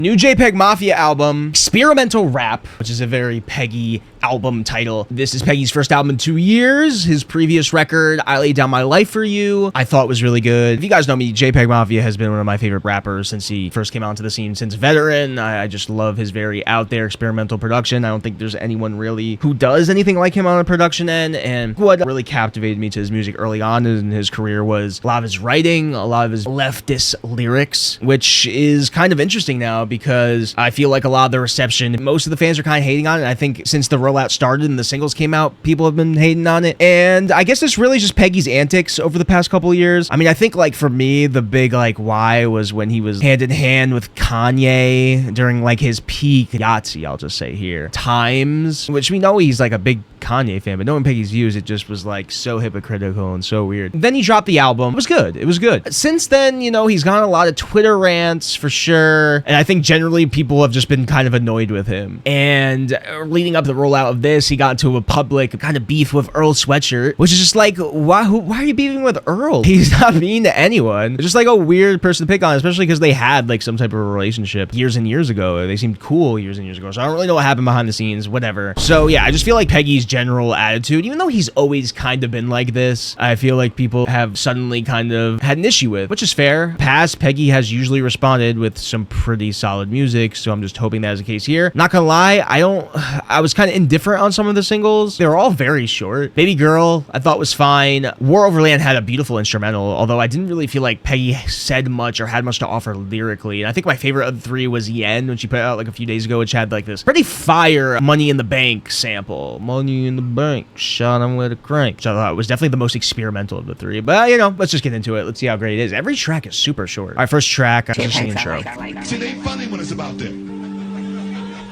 New JPEGMAFIA album, experimental rap, which is a very Peggy album title. This is Peggy's first album in 2 years. His previous record, I Laid Down My Life For You, I thought was really good. If you guys know me, JPEGMAFIA has been one of my favorite rappers since he first came out into the scene, since Veteran. I just love his very out there experimental production. I don't think there's anyone really who does anything like him on the production end, and what really captivated me to his music early on in his career was a lot of his writing, a lot of his leftist lyrics, which is kind of interesting now because I feel like a lot of the reception, most of the fans are kind of hating on it. I think since the rollout started and the singles came out, people have been hating on it. And I guess it's really just Peggy's antics over the past couple of years. I mean, I think like for me, the big like why was when he was hand in hand with Kanye during like his peak Yahtzee, I'll just say here, times, which we know he's like a big Kanye fan, but knowing Peggy's views, it just was like so hypocritical and so weird. Then he dropped the album. It was good. It was good. Since then, you know, he's gotten a lot of Twitter rants for sure. And I think generally people have just been kind of annoyed with him. And leading up to the rollout of this, he got into a public kind of beef with Earl Sweatshirt, which is just like, why are you beefing with Earl? He's not mean to anyone. It's just like a weird person to pick on, especially because they had like some type of a relationship years and years ago. They seemed cool years and years ago. So I don't really know what happened behind the scenes, whatever. So yeah, I just feel like Peggy's general attitude, even though he's always kind of been like this, I feel like people have suddenly kind of had an issue with, which is fair. Past, Peggy has usually responded with some pretty solid music, so I'm just hoping that is the case here. Not gonna lie, I was kind of indifferent on some of the singles. They were all very short. Baby Girl, I thought was fine. War Over Land had a beautiful instrumental, although I didn't really feel like Peggy said much or had much to offer lyrically. And I think my favorite of the three was Yen, when she put it out like a few days ago, which had like this pretty fire Money in the Bank sample. Money in the Bank, shot him with a crank. Which I thought was definitely the most experimental of the three. But you know, let's just get into it. Let's see how great it is. Every track is super short. All right, first track, just the intro. See, they ain't funny when it's about them.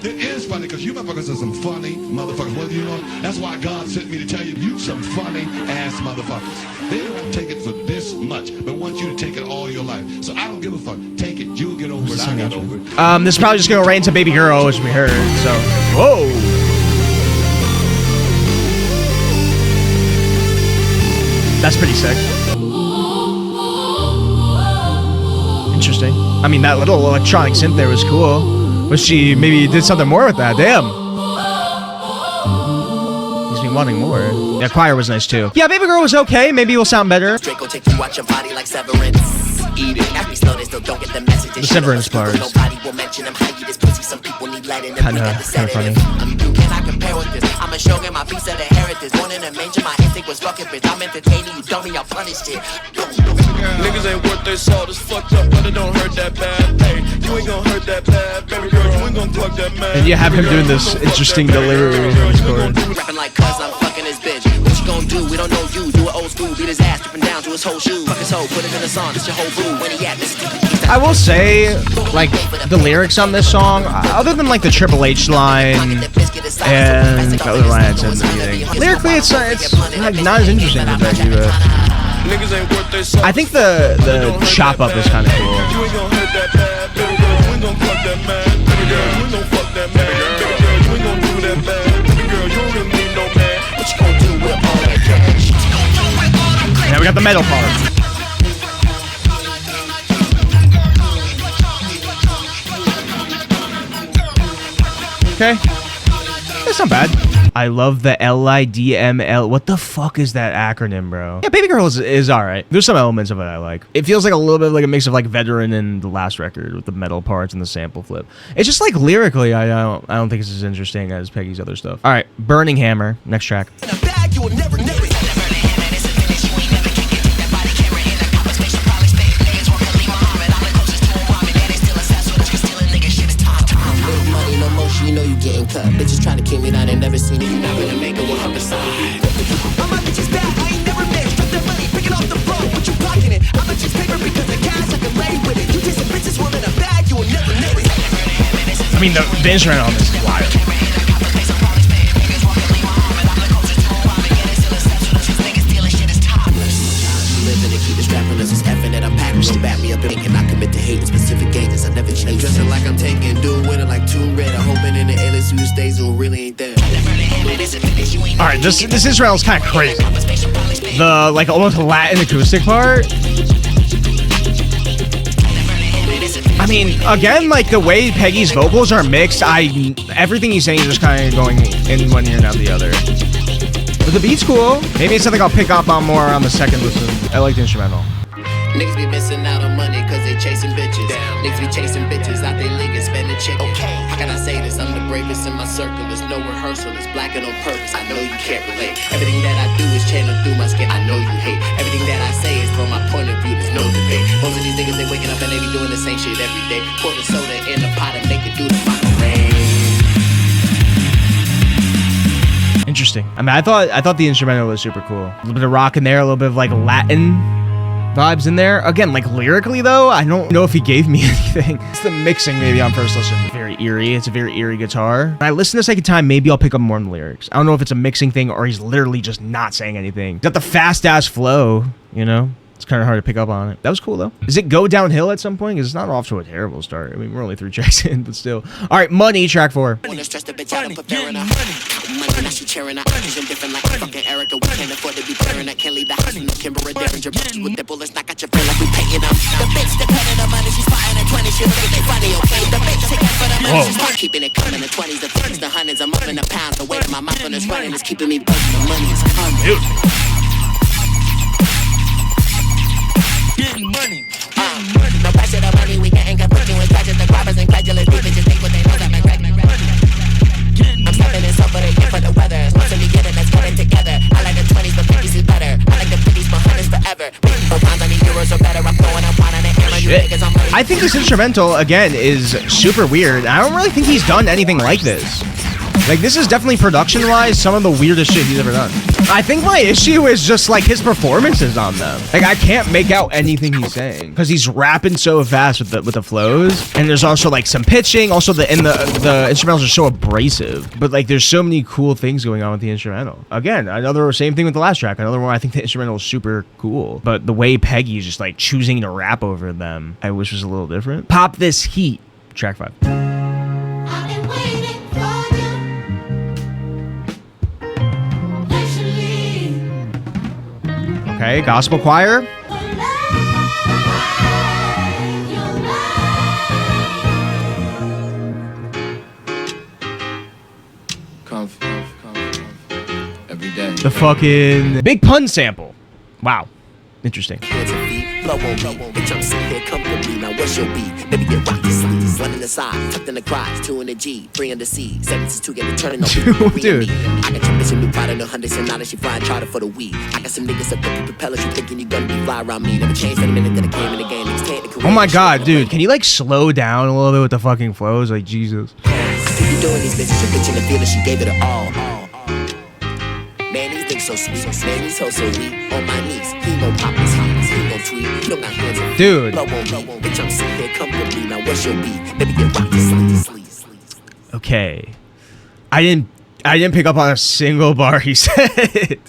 It is funny because you motherfuckers are some funny motherfuckers. Well, you know, that's why God sent me to tell you, you some funny ass motherfuckers. They don't take it for this much, but want you to take it all your life. So I don't give a fuck. Take it. You'll get over it. I got over it. This is probably just gonna go right into Baby Girl, which we heard. So, whoa. That's pretty sick. Interesting. I mean, that little electronic synth there was cool. Wish she maybe did something more with that. Damn. He's been wanting more. Yeah, choir was nice too. Yeah, Baby Girl was okay. Maybe it will sound better. The Severance part. Kind of funny. I'm a shogun, my piece of the heritage. Born in a manger, my instinct was fucking bitch. I'm entertaining you, dummy, I'll punish it. Niggas ain't worth their salt, it's fucked up, but it don't hurt that bad. Hey, you ain't gonna hurt that bad, baby girl, you ain't gonna plug that man. And you have him doing this interesting delivery. Rapping like cuz I'm fucking his bitch. What you gonna do? We don't know you. Do it old school, beat his ass, dripping down to his whole shoe. Fuck his hoe, put it in a song, it's your whole boo. When he at, I will say, like, the lyrics on this song, other than like the Triple H line and the other lines in the beginning, lyrically it's like not as interesting as Becky, but I think the chop up is kind of cool. Now we got the metal part. Okay, that's not bad. I love the LIDML. What the fuck is that acronym, bro? Yeah, Baby Girl is all right. There's some elements of it I like. It feels like a little bit like a mix of like Veteran and the last record with the metal parts and the sample flip. It's just like lyrically, I don't think it's as interesting as Peggy's other stuff. All right, Burning Hammer, next track. You know you getting cut. Bitches trying to kick me down and never seen it. You not gonna make it 100%. I'm a bitch's bad. I ain't never been. Strip that money, pick it off the floor. What you blocking it? I'm a just paper because the cash I can lay with it. You chasing bitches one in a bag. You will never know it. I mean, the instrument on this is wild. Back me up and cannot commit to hate specific gauges. I never change. Dressing like I'm taking, do with it like 2 red. I'm hoping in the A-list who stays who really ain't there. All right, this instrumental is kind of crazy. The like almost Latin acoustic part. mean, again, like the way Peggy's vocals are mixed, everything he's saying is just kind of going in one ear and out the other. But the beat's cool. Maybe it's something I'll pick up on more on the second listen. I like the instrumental. Niggas be missing out on money cause they chasing bitches. Niggas be chasing bitches out they league and spending chicken. How can I say this? I'm the bravest in my circle. There's no rehearsal, it's black and on purpose. I know you can't relate. Everything that I do is channeled through my skin. I know you hate. Everything that I say is from my point of view. There's no debate. Most of these niggas, they waking up and they be doing the same shit every day. Pour the soda in the pot and make it do the final rain. Interesting. I mean, I thought the instrumental was super cool. A little bit of rock in there, a little bit of like Latin vibes in there. Again, like lyrically though, I don't know if he gave me anything. It's the mixing maybe on first listen. Very eerie. It's a very eerie guitar. When I listen the second time, maybe I'll pick up more on the lyrics. I don't know if it's a mixing thing or he's literally just not saying anything. He's got the fast ass flow, you know? It's kind of hard to pick up on it. That was cool though. Does it go downhill at some point? Because it's not off to a terrible start. I mean, we're only 3 tracks in, but still. All right, Money, track 4. Wanna stress the bitch out and preparing her. Money, now she cheering her. Vision different like fucking Erica. We can't afford to be pairing that. Can't leave the house in the Kimber or Derringer. But you with the bullets, knock out your friend like we paying them. The bitch depending on money, she's fighting at 20. She look at they funny, okay? The bitch taking for the money, she's not keeping it coming. The 20s, the 30s, the hundreds, I'm up in the pounds. The weight of my mouth on this running is keeping me buzzing. The money is coming. Dude. Getting money. No pressure, the money we getting can put you in touch with the robbers and credulous. These bitches think what they know that I'm stepping in some, but they get for the weather. As much as we get it, let's get it together. I like the 20s, but 50s is better. I like the 50s, but 100s forever. For pounds, I need euros or better. I'm going up on the hammer. You niggas on money. I think this instrumental, again, is super weird. I don't really think he's done anything like this. Like, this is definitely production-wise some of the weirdest shit he's ever done. I think my issue is just, like, his performances on them. Like, I can't make out anything he's saying. Because he's rapping so fast with the flows. And there's also, like, some pitching. Also, the instrumentals are so abrasive. But, like, there's so many cool things going on with the instrumental. Again, another same thing with the last track. Another one, I think the instrumental is super cool. But the way Peggy is just, like, choosing to rap over them, I wish was a little different. Pop This Heat, track 5. Okay, gospel choir. Every day. The fucking big pun sample. Wow. Interesting. Blow on me, bitch, I'm sitting here comfortably. Now what's your beat? Maybe get rocked to sleep. 1 in the side, tucked in the crotch, 2 in the G, 3 in the C, 7 to 2 get the turning on. Dude. I got your bitch in new Prada, no hundreds and now that she flying charter for the weed. I got some niggas up there, propellers, you thinking you gonna be fly around me. Never changed in a minute that I came in the game. Niggas take the career. Oh my god, dude. Can you like slow down a little bit with the fucking flows? Like, Jesus. You doing these bitches, your bitch in the field and she gave it all. Man, these niggas so sweet. Man, these hoes so weak. On my knees, he gon' pop his hands, he gon' tweet. He don't got hands on me. Dude. Blow on me, bitch, I'm sitting here comfortably. Now what's your beat? Baby, get rocked to sleep. Okay. I didn't pick up on a single bar he said.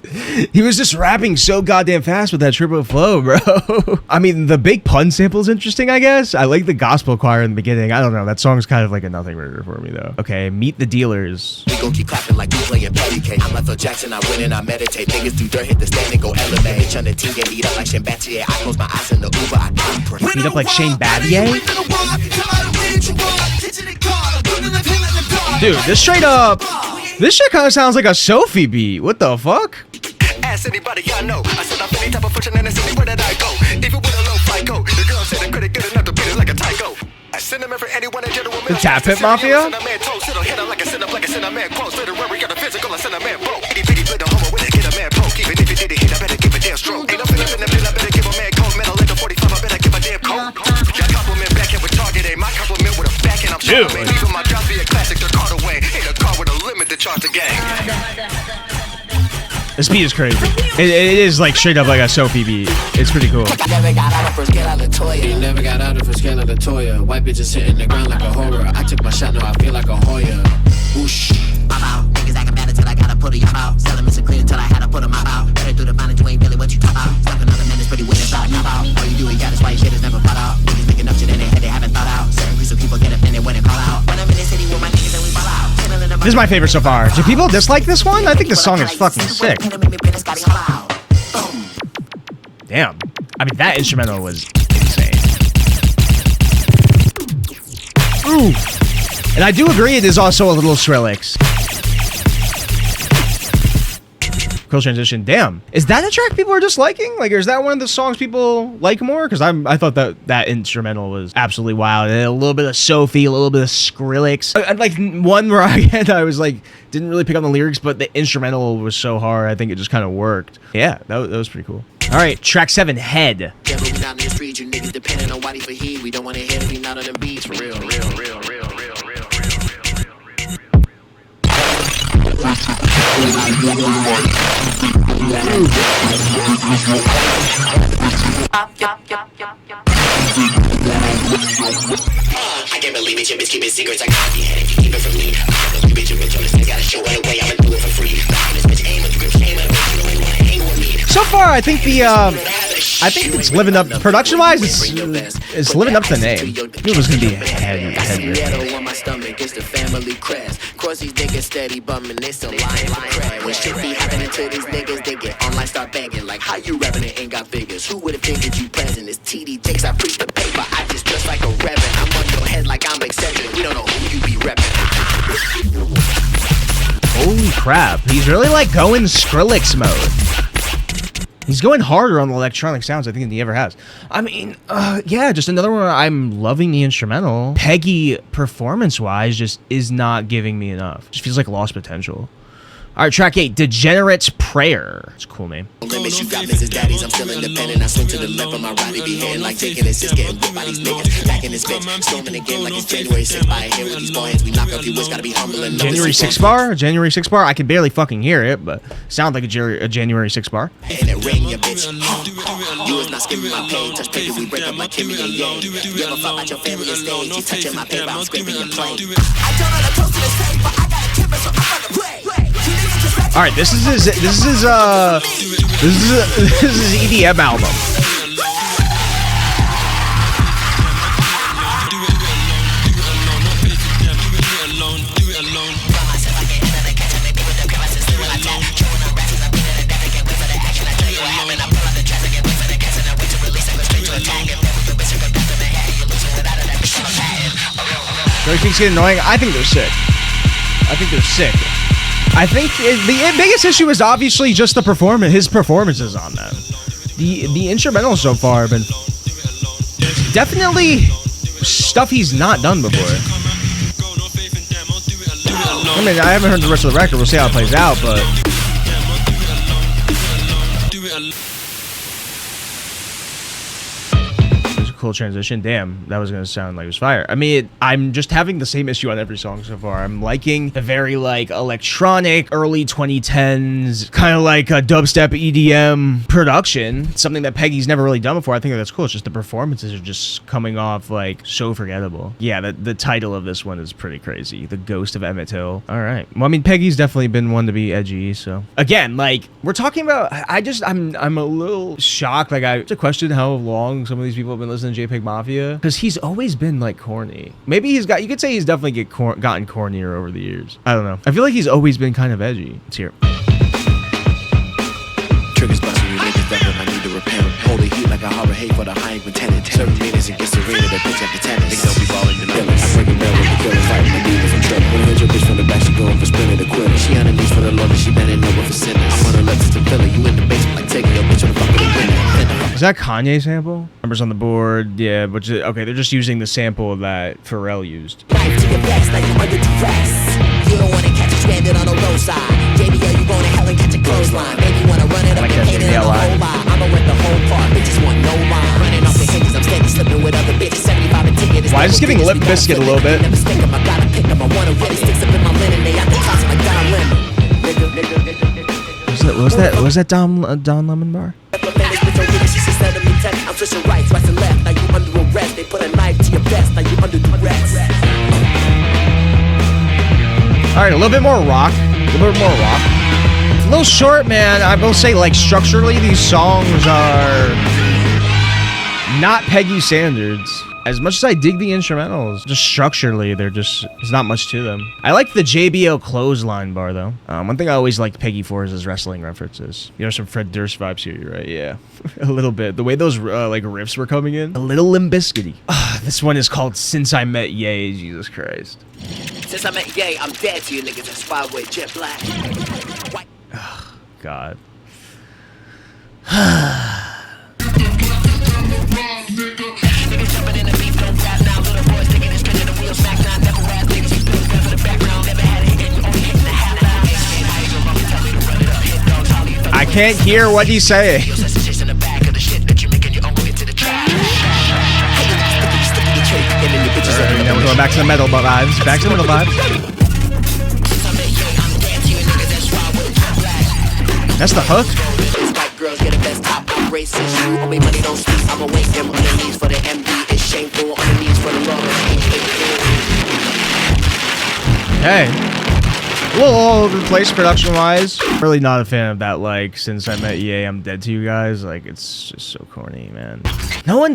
He was just rapping so goddamn fast with that triple flow, bro. I mean, the big pun sample is interesting, I guess. I like the gospel choir in the beginning. I don't know. That song's kind of like a nothing burger for me, though. Okay, Meet the Dealers. We gon' keep clapping like we playing patty cake. I'm Michael Jackson, I win and I meditate. Niggas do dirt, hit the stand and go elevate. Bitch on the team, get beat up like Shane Battier. I close my eyes in the Uber, I pray. Beat up like Shane Battier? Dude, this shit kind of sounds like a Sophie beat. What the fuck? Ask anybody I know. I said I'm any type of fortune and it's anywhere that I go. Even with a low FICO, the girl said the credit good enough to beat it like a tyco. I send them for anyone in general. The JPEGMAFIA? Dude. This beat is crazy. It is like straight up like a Sophie beat. It's pretty cool. Never got out of first get out of Toya. Never got out of first get out of Toya. White bitches hitting the ground like a horror. I took my shot, now I feel like a Hoya. Whoosh. I'm out. Niggas acting bad until I gotta put a out. Selling me some clean until I had to put them out. Better through the vine and you ain't really what you talk about. Stuff another man is pretty weird inside your out. All you do is got is white shit is never bought out. Niggas making up shit in their head they haven't thought out. Certain groups of people get offended when they call out. When I'm in the city with my niggas and we ball out. This is my favorite so far. Do people dislike this one? I think this song is fucking sick. Damn. I mean, that instrumental was insane. Ooh. And I do agree it is also a little Skrillex. Cool transition. Damn. Is that a track people are disliking? Like, is that one of the songs people like more? Because I thought that instrumental was absolutely wild. And a little bit of Sophie, a little bit of Skrillex. Like one where I was like, didn't really pick on the lyrics, but the instrumental was so hard. I think it just kind of worked. Yeah, that was pretty cool. All right, track 7, Head. Yeah, but we not in the streets, you niggas depending on Whitey for heat. We don't want to hear we not on them beats for real. I can't believe it, you bitch keeping secrets. I got the head if you keep it from me. I can't believe it, you bitch, I gotta show it away. I'ma do it for free. This bitch aim with the grip, shame with the bitch, you don't wanna hang with me. So far, I think it's living up, production-wise, it's living up to the name. It was gonna be a head on my stomach, it's the family crest. Cross these niggas steady bumming, they still lying for crack. When shit be happening to these niggas, they get online, start begging. Like, how you rapping and ain't got figures? Who would've figured you present? It's TD Jakes, I preach the paper, I just dress like a reverend. I'm on your head like I'm eccentric, we don't know who you be repping. Holy crap, he's really like going Skrillex mode. He's going harder on the electronic sounds, I think, than he ever has. I mean, yeah, just another one. I'm loving the instrumental. Peggy, performance-wise, just is not giving me enough. Just feels like lost potential. All right, track 8, Degenerate's Prayer. It's a cool name. Limits, you got Mrs. Daddies, I'm still independent. I swing to the left on my ride, be hitting like taking it, just getting whipped by these niggas. Back in this bitch, storming the game like it's January 6th. By here with these boys, we knock up you, gotta be humble and January 6th bar? January 6th bar? I can barely fucking hear it, but sounds like a January 6th bar. And it ring your bitch. You was not skipping my page, touch paper, we break up like Kimmy and Yang. You ever fuck about your family and stage, you touching my paper, I'm scraping your plane. I don't know the toast to this tape, but I got a kid, so I'm about to play. All right, this is his EDM album. So he keeps getting annoying. I think they're sick. I think the biggest issue is obviously just the performance. His performances on them. The instrumentals so far have been definitely stuff he's not done before. I mean, I haven't heard the rest of the record. We'll see how it plays out, but. Cool transition. Damn, that was gonna sound like it was fire. I mean, I'm just having the same issue on every song so far. I'm liking the very like electronic early 2010s kind of like a dubstep EDM production, something that Peggy's never really done before. I think that's cool. It's just the performances are just coming off like so forgettable. Yeah, the title of this one is pretty crazy. The Ghost of Emmett Till. All right. Well, I mean, Peggy's definitely been one to be edgy. So again, like we're talking about, I'm a little shocked. Like I have to question how long some of these people have been listening to JPEGMAFIA, because he's always been like corny. Maybe you could say he's definitely gotten cornier over the years. I don't know. I feel like he's always been kind of edgy. Let's hear it. Triggers busting, you niggas ducking, I need to repent. Hold the heat like a harbor hate for the high tenant. Certain meetings against the arena that bitch at the tennis. Niggas don't be balling the numbers. I bring it down with the killer fight, my demons from trouble. When I hit your bitch from the back, she going for spinning the quitter. She on her knees for the Lord, and she bending over for sinners. I'm on her left to Philly, you in the basement like taking your bitch on the fuck with a winner. Is that Kanye sample? Numbers on the board, yeah, but okay, they're just using the sample that Pharrell used. Knife to your breast, like you under duress. You don't wanna catch a stranded on a roadside. JBL, you going to hell and catch a clothesline. Maybe you wanna run it up and paint it on the whole line. I'ma rent the whole park, bitches want no line. Running off the hinges, I'm steady slipping with other bitches. 75 a ticket. Why is this giving Lip Biscuit a little bit? Never stick 'em, I gotta pick 'em. I wanna really sticks up in my linen. They out the toss like Don Lemon. Was that Don Lemon bar? I'm switching rights, right and left. Now you under arrest. They put a knife to your breast. Now you under duress. All right, a little bit more rock. A little short, man. I will say, like, structurally, these songs are not Peggy standards. As much as I dig the instrumentals, just structurally, there's not much to them. I like the JBL clothesline bar though. One thing I always liked Peggy for is his wrestling references. You know, some Fred Durst vibes here, right? Yeah, a little bit. The way those like riffs were coming in, a little Limp Bizkit-y. This one is called Since I Met Ye. Jesus Christ. Since I met Ye, I'm dead to you niggas. That's why we're jet black. White. Oh, God. I can't hear what he's saying. Alright, now we're going back to the metal vibes. Back to the metal vibes. That's the hook. White girls get the best top. I'm racist. You owe me money, don't sleep. I'm awake them on the knees for the MD. It's shameful on the knees for the Lord. Hey. A little all over the place production-wise. Really not a fan of that, like, Since I Met Ye, I'm Dead to You guys. Like, it's just so corny, man. No one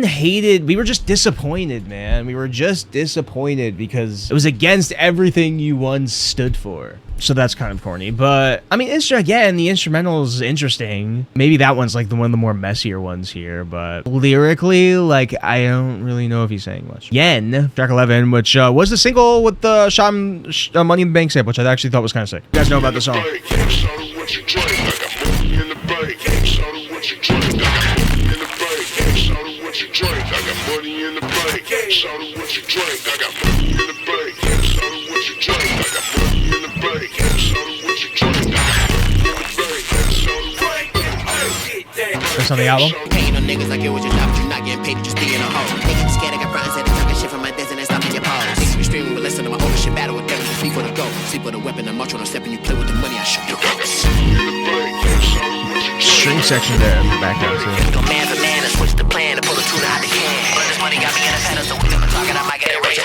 hated. We were just disappointed, man. We were just disappointed because it was against everything you once stood for. So that's kind of corny. But, I mean, again, the instrumental's interesting. Maybe that one's, like, one of the more messier ones here. But lyrically, like, I don't really know if he's saying much. Yen, track 11, which was the single with the Money in the Bank sample, which I actually thought was kind of sick. You guys know about the song. That's on the album. Paying on niggas like it was your job, but you're not getting paid to just be in a hole. Niggas scared, I got fronts and talking shit from my dance and then stopping your pause. Niggas be streaming, but listen to my older shit battle with devils. Sleep for the go, sleep with a weapon. I'm march on a step and you play with the money. I shoot your house. String section there in the background too. Go man for man, I switch the plan to pull the tuna out the can. But this money got me in a pedal, so we never talking. I might get it rich.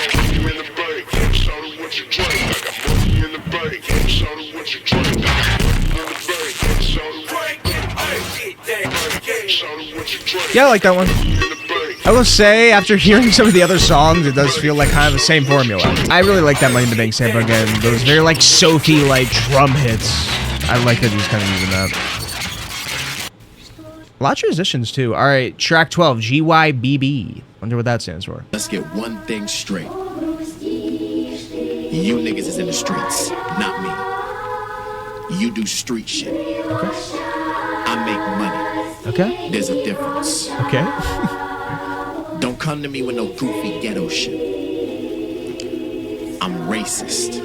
Yeah, I like that one. I will say, after hearing some of the other songs, it does feel like kind of the same formula. I really like that Money in the Bank sample again. Those very like Sophie-like drum hits. I like that he's kind of using that. A lot of transitions too. All right, track 12, GYBB. Wonder what that stands for. Let's get one thing straight. You niggas is in the streets, not me. You do street shit. Okay. I make money. Okay. There's a difference. Okay. Don't come to me with no goofy ghetto shit. I'm racist.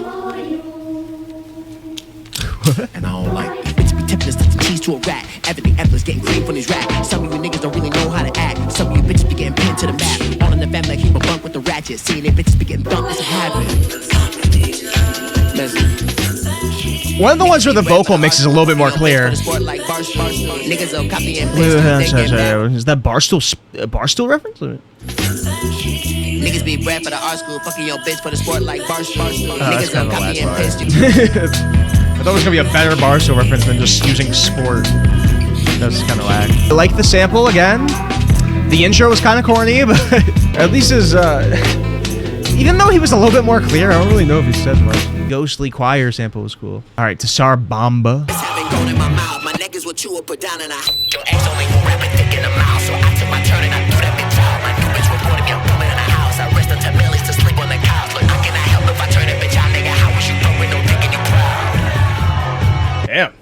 And I don't like that. Bitch be tipping us like the cheese to a rat. Everything effortless getting cream from these rats. Some of you niggas don't really know how to act. Some of you bitches be getting pinned to the map. All in the family keep a bunk with the ratchet. Seeing it bitches be getting dumped, it's a habit. Listen. One of the ones where the vocal mix is a little bit more clear. Niggas will copy and Wait, paste. is that Barstool reference? Niggas be bred for the art school, fucking your bitch for the sport like Barstool. That's Niggas will kinda copy and last paste. I thought it was gonna be a better Barstool reference than just using sport. That's kind of whack. I like the sample again. The intro was kind of corny, but at least his even though he was a little bit more clear, I don't really know if he said much. Ghostly choir sample was cool. All right, Tassar Bomba. Having gold in my mouth, my neck is what you would put down and your ex only will rap and dick in the mouth. So I took my turn and I threw that bitch out. My new bitch reported me, I'm coming in the house. I rest until millions to sleep on the couch. Look, I cannot help if I turn that bitch out, nigga. How was you with no dick in your proud? Damn.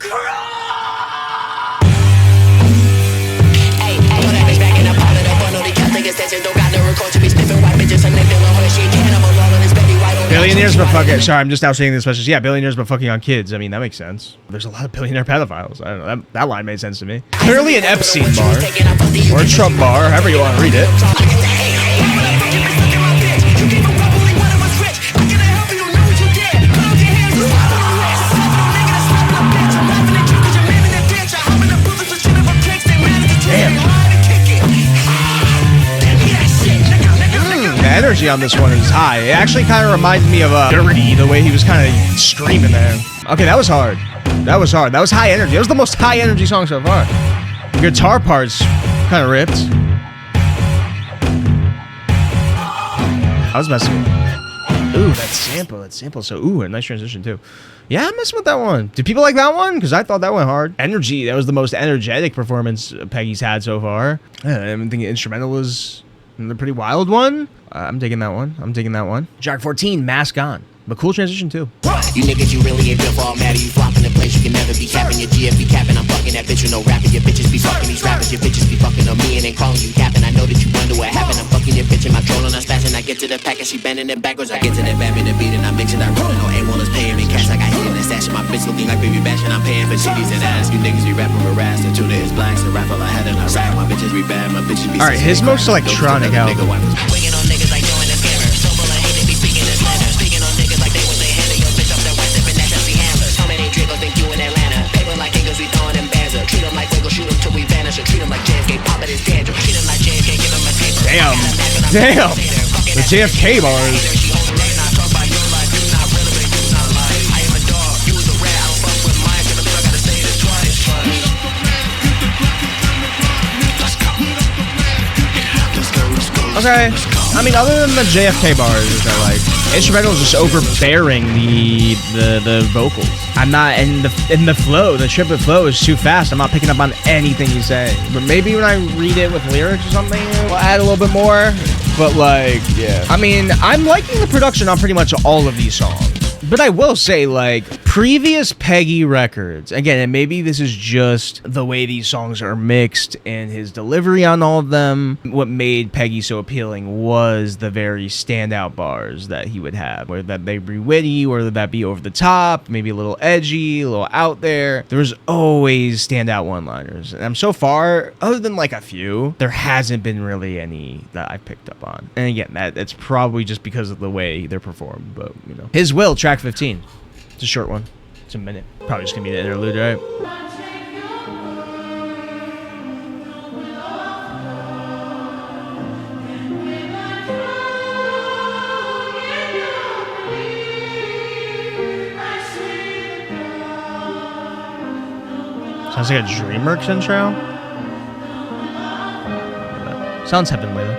Hey, put that bitch back in the pot of the bundle. The Catholic extensions don't got no record to be sniffing white bitches and they feeling her. She can't have a lot on this baby white on. Billionaires but fucking. Sorry, I'm just now saying this message. Yeah, billionaires but fucking on kids. I mean, that makes sense. There's a lot of billionaire pedophiles. I don't know. That line made sense to me. Clearly an Epstein bar. Or a Trump bar, however you want to read it. The energy on this one is high. It actually kind of reminds me of Dirty, the way he was kind of screaming there. Okay, that was hard. That was hard. That was high energy. That was the most high energy song so far. The guitar parts kind of ripped. I was messing. Ooh, that sample. So, ooh, a nice transition too. Yeah, I'm messing with that one. Did people like that one? Because I thought that went hard. Energy, that was the most energetic performance Peggy's had so far. Yeah, I'm thinking instrumental was a pretty wild one. I'm taking that one. Track 14, Mask On. But cool transition too. You niggas, you really ain't built for all matter. You flopping in place, you can never be capping. Your GF be capping, I'm fucking that bitch with no rapping. Your bitches be fucking these rappers, your bitches be fucking on me and ain't calling you capping. I know that you wonder what happened. I'm fucking your bitch in my trolling, I'm smashing. I get to the pack and she bending it backwards. I get to that bamming the beat and I'm mixing that rolling. No A1 is paying me cash like I hit in the stash. My bitch looking like baby bash and I'm paying for CDs and ass. You niggas be rapping with rass, the tuna is black, so rap all I had in a rap. My bitches be bad, my bitches be. Alright, his most electronic album. Winging on niggas like doing a scammer. So full of hate, they be speaking this slander. Speaking on niggas like they was a handler. Your bitch off that white sipping that Chelsea handlers. How many Dracos think you in Atlanta? Paper like Ingles, we throwing them bands up. Treat them like Wiggles, shoot them till we vanish. Or treat them like JFK, pop it is dandruff. Treat them like JFK, give them a taper. Damn. The JFK bars. Okay. I mean, other than the JFK bars, they're like instrumentals just overbearing the vocals. I'm not in the flow. The triplet flow is too fast. I'm not picking up on anything he's saying. But maybe when I read it with lyrics or something, we'll add a little bit more. But like, yeah. I mean, I'm liking the production on pretty much all of these songs. But I will say, like, previous Peggy records, again, and maybe this is just the way these songs are mixed and his delivery on all of them, what made Peggy so appealing was the very standout bars that he would have, whether that they be witty, whether that be over the top, maybe a little edgy, a little out there. There was always standout one-liners. And so far, other than like a few, there hasn't been really any that I've picked up on. And again, that's probably just because of the way they're performed, but, you know. His Will, track 15. It's a short one. It's a minute. Probably just gonna be the interlude, right? Sounds like a DreamWorks intro. Sounds heavenly though.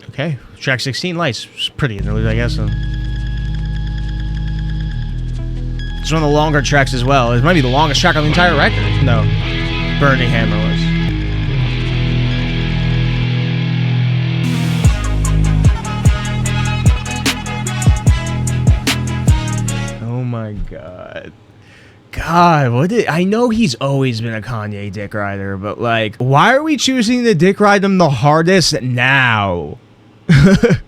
Okay, track 16, Lights. It's pretty interlude, I guess. It's one of the longer tracks as well. It might be the longest track on the entire record. No, Burning Hammer was. Oh my god. God, I know he's always been a Kanye dick rider, but like, why are we choosing to dick ride him the hardest now?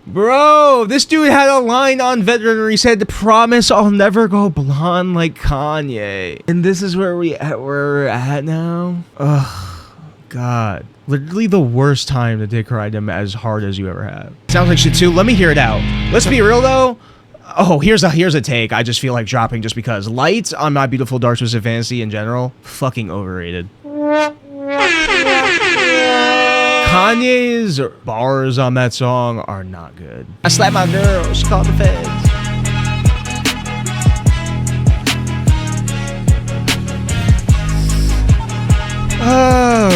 Bro, this dude had a line on Veteran where he said, "Promise I'll never go blonde like Kanye." And this is where we're at now? Ugh, God. Literally the worst time to dick ride him as hard as you ever have. Sounds like shit too. Let me hear it out. Let's be real though. Oh, here's a take I just feel like dropping just because. Lights on My Beautiful Dark Twisted Fantasy in general, fucking overrated. Kanye's bars on that song are not good. I slapped my girl, she called the feds.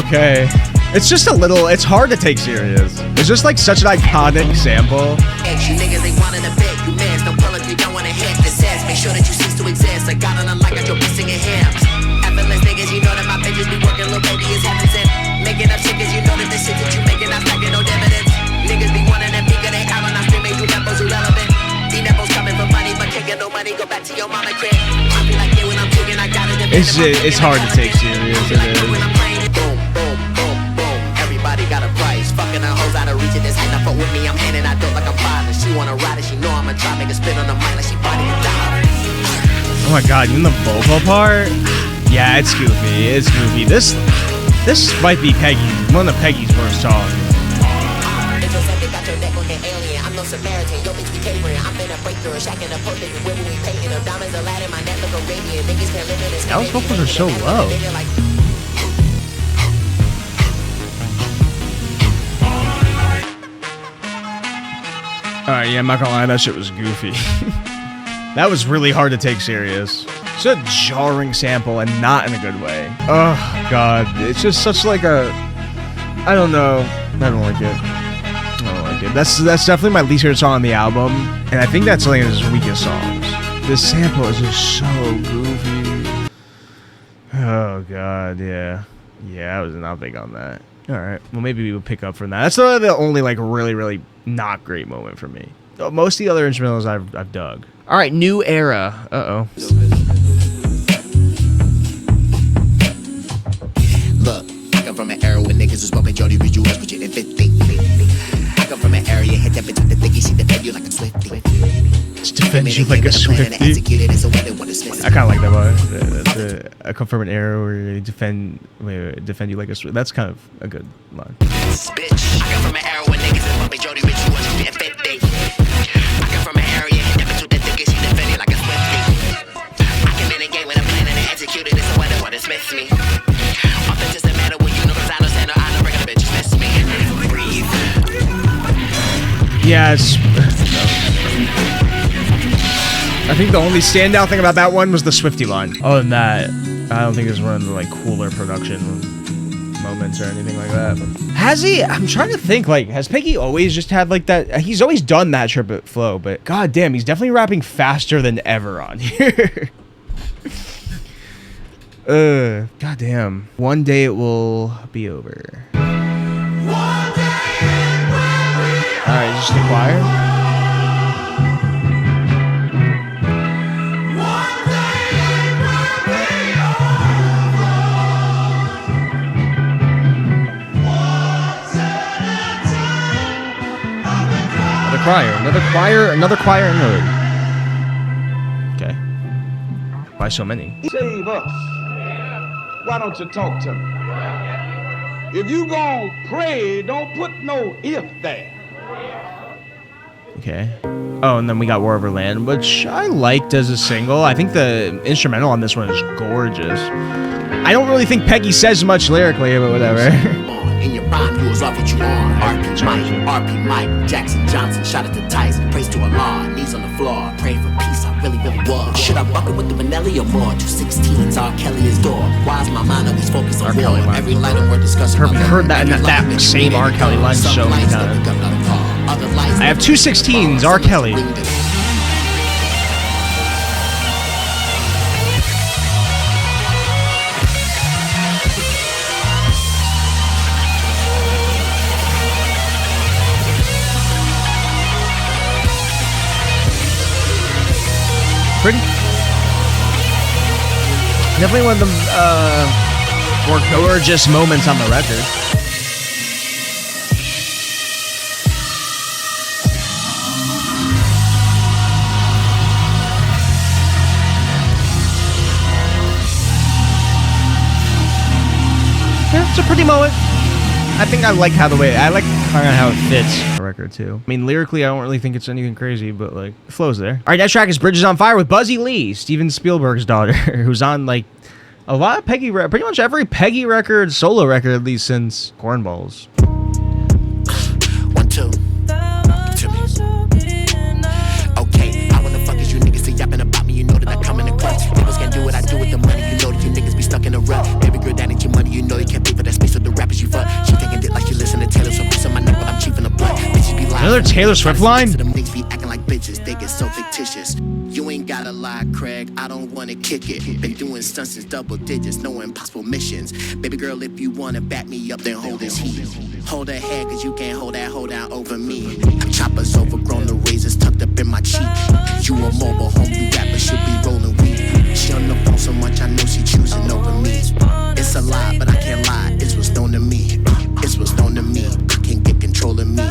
Okay. It's just a little, it's hard to take serious. It's just like such an iconic sample. You niggas ain't wanting a bit, you mans don't pull if you don't wanna hit the sets. Make sure that you cease to exist. I got on like I drove missing in hams. Effortless niggas, you know that my bitches be working, little baby is heaven sent. Making up shit cause you know that the shit that you making, I'm stacking no dividends. Niggas be wanting that bigger, they out on our stream, make you levels irrelevant. These levels coming for money, but can't get no money, go back to your mama crib. I feel like when I'm tweaking, I got it. It's hard to take serious, it is. Boom, boom, boom, boom. Everybody got a price. Fucking her hoes out of reach of this hand. I fuck with me, I'm handing I dope like I'm bothering. She wanna ride it, she know I'ma try, make her spin on the mic like she body and die. Oh my god, even the vocal part? Yeah, it's goofy. It's goofy. This might be one of Peggy's worst songs. I'm no Samaritan, yo bitch be catering. I'm in a breakthrough, shacking a post that you whipping, we painting them diamonds, a lad in my neck look Arabian. Niggas can't live in this. Those vocals are so low. Alright, yeah, I'm not gonna lie, that shit was goofy. That was really hard to take serious. It's a jarring sample and not in a good way. Oh, God. It's just such like a... I don't know. I don't like it. I don't like it. That's definitely my least favorite song on the album. And I think that's like his weakest songs. This sample is just so goofy. Oh, God. Yeah. Yeah, I was not big on that. All right. Well, maybe we would pick up from that. That's the only like really, really not great moment for me. Most of the other instrumentals I've dug. All right, new era. Uh-oh. Look, I come from an era when niggas was bumping Jody Visuals, but you didn't fit. I come from an area, hit that bitch with the thicky, she defend you like a Swiftie. Defend you like a Swiftie. I kind of like that one. I come from an era where you defend you like a Swiftie. That's kind of a good line. Bitch, I come from an era when niggas was bumping Jody Visuals, but you didn't fit. I come from an area, hit that bitch with the thicky, she defend you like a Swiftie. I came in the game with a plan and I executed it, so why they want to dismiss me? Often doesn't matter when you know, cause I don't stand or I don't regular bitches miss me. Breathe. Yeah, it's... I think the only standout thing about that one was the Swiftie line. Other than that, I don't think it's one of the like cooler production moments or anything like that. But has he? I'm trying to think. Like, has Peggy always just had like that? He's always done that triplet flow, but god damn, he's definitely rapping faster than ever on here. God damn. One day it will be over. All right, just the choir. Another choir interlude. Okay. Why so many? Save us. Why don't you talk to me? If you gonna pray, don't put no if there. Okay. Oh, and then we got War Over Land, which I liked as a single. I think the instrumental on this one is gorgeous. I don't really think Peggy says much lyrically, but whatever. In your prime, you was off what you on. RP Mike, Jackson Johnson, shot at the Tyson. Praise to Allah, knees on the floor. Praying for peace, I really was. Should I bucket with the vanilla or more? 216s, R. Kelly is door. Why is my mind always focused on war? Every line of word discussing. Heard that in that same R. Kelly line so many times. I have 216s, R. Kelly. Pretty. Definitely one of the more gorgeous moments on the record. Yeah, it's a pretty moment. I think I like how kind of how it fits the record too. I mean, lyrically, I don't really think it's anything crazy, but like, it flows there. All right, next track is Bridges on Fire with Buzzy Lee, Steven Spielberg's daughter, who's on like a lot of Peggy, pretty much every Peggy record, solo record, at least since Cornballs. 1, 2. To me. Okay, I wanna fuck is you niggas say yapping about me, you know that I come in the clutch. Niggas can't do what I do with the money, you know that you niggas be stuck in a rut. Baby girl, that ain't your money, you know you can't pay for that space with the rappers you fuck. She taking it like she listen to Taylor Swift, on my neck, but I'm chief in the blood. Bitches be lying. Another Taylor Swift line? Them niggas be acting like bitches, they get so fictitious. You ain't gotta lie, Craig, I don't wanna kick it. Been doing stunts since double digits, no impossible missions. Baby girl, if you wanna back me up, then hold this heat. Hold her head, cause you can't hold that hold down over me. Choppers overgrown, the razors tucked up in my cheek. You a mobile home, you rapper should be rolling weed. She on the phone so much, I know she choosing over me. It's a lie, but I can't lie, it's what's known to me. It's what's known to me, I can't get control of me.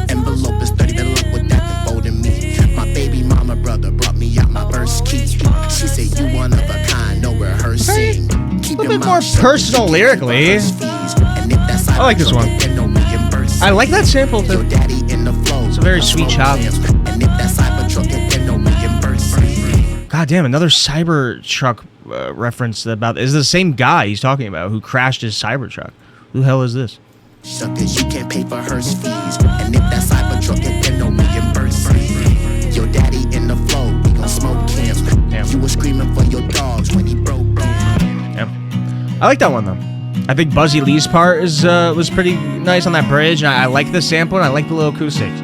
Envelope is 30, better luck with that than folding me. My baby mama brother brought me out my first key. She said you one of a kind, no rehearsing. A little bit more personal lyrically. I like this one. I like that sample too. It's a very sweet chop. God damn, another Cybertruck reference about is the same guy he's talking about who crashed his Cybertruck. Who the hell is this? Suckers, you can't pay for her fees. And if that Cybertruck, then no reimbursement. Your daddy in the flow, we gon' smoke I like that one though. I think Buzzy Lee's part is was pretty nice on that bridge. And I like the sample and I like the little acoustics.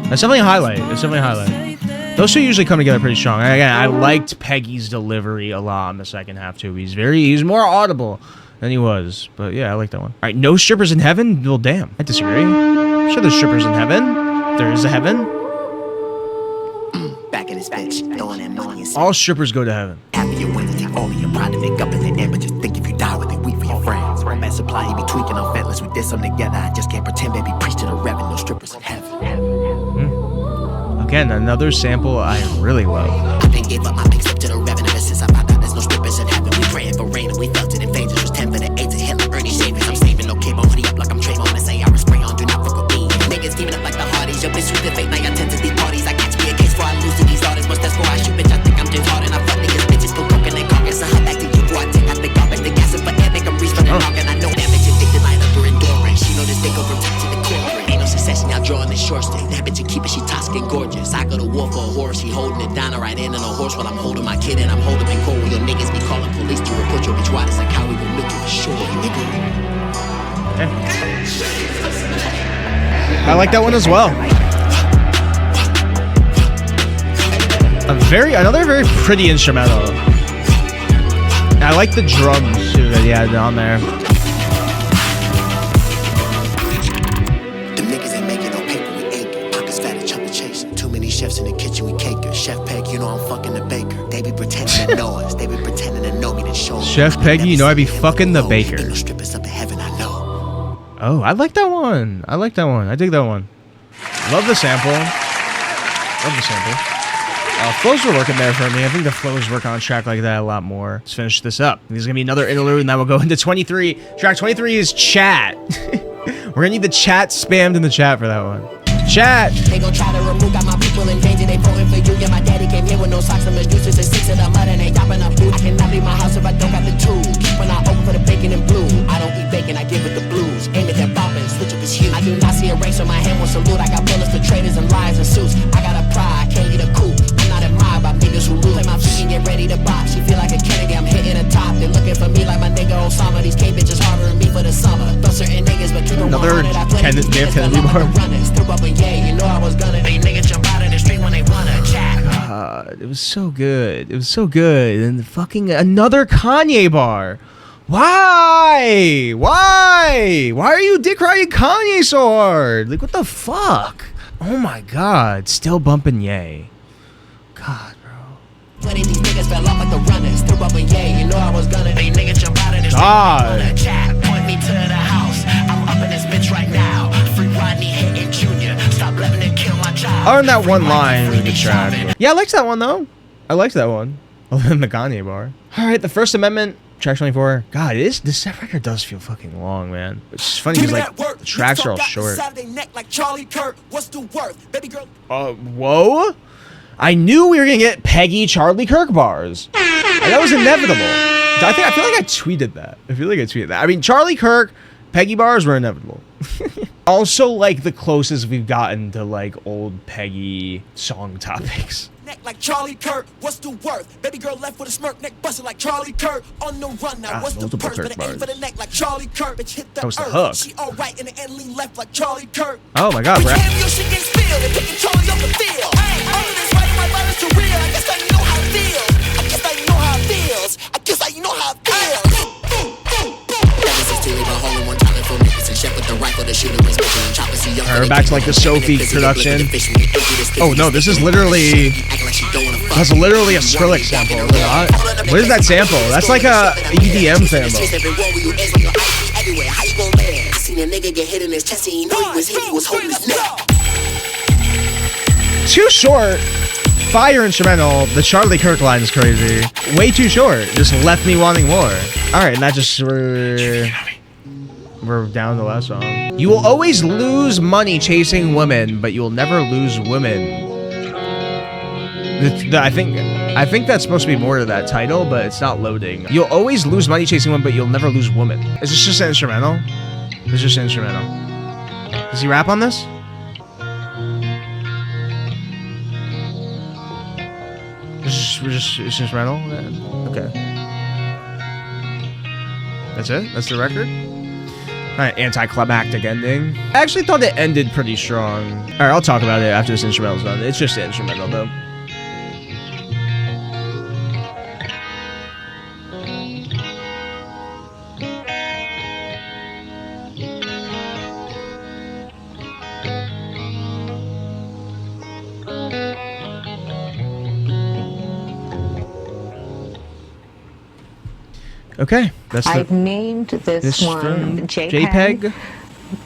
That's definitely a highlight. It's definitely a highlight. Those two usually come together pretty strong. Again, I liked Peggy's delivery a lot in the second half too. He's more audible than he was. But yeah, I like that one. All right, no strippers in heaven? Well, damn. I disagree. I'm sure there's strippers in heaven. There is a heaven. Back in this bitch, throwing that money and All strippers go to heaven. happy you win, take all of your pride to make up in the end. But just think if you die with it, weep for your friends. Romance supply, you be tweaking on fentless. We did something together, I just can't pretend, baby. Preach to the reverend, no strippers in heaven. Again, another sample I really love. I been gave up my big step to the reverend ever since I found out there's no strippers in heaven. We praying for rain and we felt it in phases. Was 10 for the 8 to Hitler, Ernie Shavers. I'm saving no cable, hoodie up like I'm Trayvon. And say I was spray on, do not fuck with me. Niggas teaming up like the Hardys. Your bitch sweet the fake, now I attend to these parties. I catch me a case before I lose to these artists. Much that's before I shoot, bitch. I think I'm James Harden. I fuck niggas, bitches, put coke in their carcass. I hop back to you, boy. I take out the garbage. The gas is for air, make them reach for the knock. And I know that bitch addicted, line up her endurance. She know this dick over top to the corporate. Ain't no succession, y'all drawing this short stick. That bitch, you keep it, she toxic and gorgeous. I go to war for a horse, she holding it down, I ride in on a horse while I'm holding my kid and I'm holding in cold. Your niggas be calling police to report your bitch. Why it's like how we gon' look at the shore, nigga. I like that one as well. Another very pretty instrumental. I like the drums too that he had on there. The niggas ain't making no paper, we acre. Pockets fat and chubby chasing. Too many chefs in the kitchen, we caker. Chef Peg, you know I'm fucking the baker. They be pretending to know us. They be pretending to know me to show me. Chef Peggy, you know I be fucking the baker. Ain't no strippers up in heaven, I know. Oh, I like that one. I like that one. I dig that one. Love the sample. Love the sample. Flows were working there for me. I think the flows work on a track like that a lot more. Let's finish this up. This is going to be another interlude, and then we'll go into 23. Track 23 is chat. We're going to need the chat spammed in the chat for that one. Chat. They gon' try to remove, got my people in danger. They voting for you. Yeah, my daddy came here with no socks. I'm excuses and 6 of the mud and they chopping up food. I cannot leave my house if I don't got the tools. Keep an eye open for the bacon and blue. I don't eat bacon, I give it the blues. Aim at that boppin', switch up his hue. I do not see a race on my hand with salute. I got bullets for traitors and lions and suits. I got a pride, can't eat a coup. I'm not admired by niggas who lose. Play my feet and get ready to bop. She feel like a Kennedy, I'm hitting the top. They looking for me like my nigga Osama. These K bitches harboring me for the summer. Throw certain niggas, but keep Another Kennedy bar. You know I was gonna. They niggas jump out in the street when they wanna chat. God, it was so good. It was so good. And fucking another Kanye bar. Why? Why? Why are you dick riding Kanye so hard? Like, what the fuck? Oh my God. Still bumping Ye. God, bro. Plenty of these niggas fell off like the runners. Threw up a yay, you know I was gonna. They niggas jump out in the street when they wanna chat. Point me to the house. I'm up in this bitch right now. Free Rodney hitting Junior. Stop letting it kill my child. Other than that one line with the track. Yeah, I liked that one though. I liked that one. Other than the Kanye bar. Alright, the First Amendment, track 24. God, this record does feel fucking long, man. It's funny because like the tracks are all short. Whoa. I knew we were gonna get Peggy Charlie Kirk bars. That was inevitable. I feel like I tweeted that. I mean, Charlie Kirk, Peggy bars were inevitable. Also, like the closest we've gotten to like old Peggy song topics. Like Charlie Kirk, what's the worth? Baby girl left with a smirk, neck busted like Charlie Kirk. On the run now, what's the purse? But it ain't for the neck like Charlie Kirk. Bitch hit the that was the earth. hook. She alright in the end, lean left like Charlie Kirk. Oh my God, bro. Damn, your shit gets spilled. They picking Charlie off the field. All of this right, my mind is too real. I guess I know how it feels. I guess I know how it feels. I guess I know how it feels. Alright, we're back to like the Sophie production. Oh no, this is literally... That's literally a Skrillex sample, is it not? What is that sample? That's like a EDM sample. Too short. Fire instrumental. The Charlie Kirk line is crazy. Way too short. Just left me wanting more. Alright, and that just... We're down to the last song. You will always lose money chasing women, but you will never lose women. I think that's supposed to be more to that title, but it's not loading. You'll always lose money chasing women, but you'll never lose women. Is this just an instrumental? It's just an instrumental. Does he rap on this? It's instrumental? Okay. That's it? That's the record? Kind of anticlimactic ending. I actually thought it ended pretty strong. All right, I'll talk about it after this instrumental's done. It's just an instrumental, though. Okay, that's I've named this one JPEG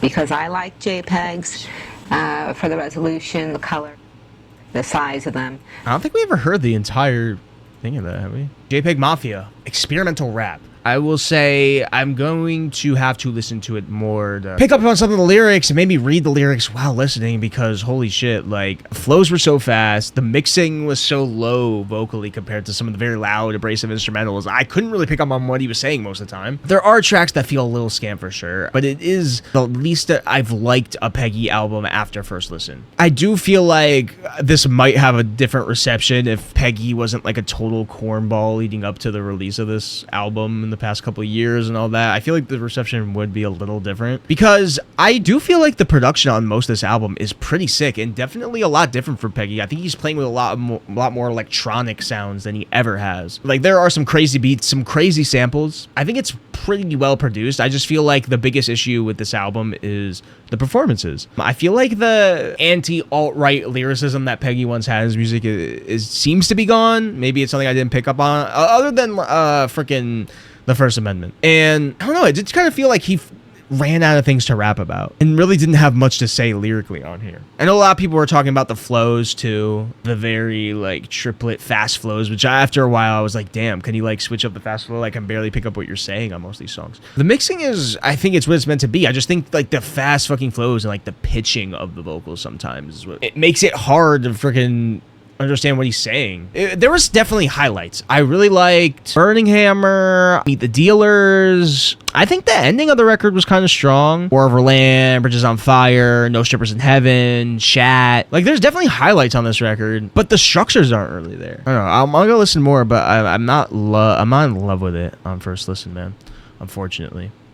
because I like JPEGs for the resolution, the color, the size of them. I don't think we ever heard the entire thing of that, have we? JPEGMAFIA, experimental rap. I will say I'm going to have to listen to it more to pick up on some of the lyrics and maybe read the lyrics while listening, because holy shit, like, flows were so fast, the mixing was so low vocally compared to some of the very loud, abrasive instrumentals. I couldn't really pick up on what he was saying most of the time. There are tracks that feel a little scant for sure, but it is the least that I've liked a Peggy album after first listen. I do feel like this might have a different reception if Peggy wasn't like a total cornball leading up to the release of this album in the past couple of years and all that. I feel like the reception would be a little different, because I do feel like the production on most of this album is pretty sick and definitely a lot different for Peggy. I think he's playing with a lot more electronic sounds than he ever has. Like, there are some crazy beats, some crazy samples. I think it's pretty well produced. I just feel like the biggest issue with this album is the performances. I feel like the anti-alt-right lyricism that Peggy once had in his music seems to be gone. Maybe it's something I didn't pick up on, other than freaking the First Amendment. And I don't know, it did kind of feel like he ran out of things to rap about and really didn't have much to say lyrically on here. I know a lot of people were talking about the flows too, the very like triplet fast flows, which after a while I was like, damn, can you like switch up the fast flow? I can barely pick up what you're saying on most of these songs. The mixing is, I think it's what it's meant to be. I just think like the fast fucking flows and like the pitching of the vocals sometimes is what it makes it hard to freaking understand what he's saying. There was definitely highlights. I really liked Burning Hammer, Meet the Dealers. I think the ending of the record was kind of strong. War Over Land, Bridges on Fire, No Strippers in Heaven, Chat. Like, there's definitely highlights on this record, but the structures aren't really there. I don't know. I'm gonna listen more, but I'm not in love with it on first listen, man. Unfortunately.